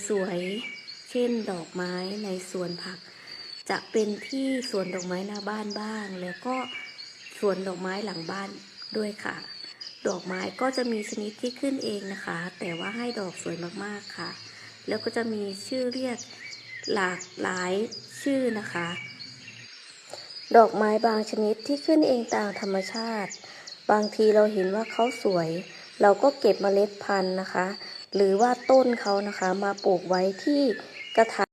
สวยๆเช่นดอกไม้ในสวนผักจะเป็นที่สวนดอกไม้หน้าบ้านบ้างแล้วก็สวนดอกไม้หลังบ้านด้วยค่ะดอกไม้ก็จะมีชนิดที่ขึ้นเองนะคะแต่ว่าให้ดอกสวยมากๆค่ะแล้วก็จะมีชื่อเรียกหลากหลายชื่อนะคะดอกไม้บางชนิดที่ขึ้นเองตามธรรมชาติบางทีเราเห็นว่าเขาสวยเราก็เก็บเมล็ดพันธุ์นะคะหรือว่าต้นเขานะคะมาปลูกไว้ที่กระถาง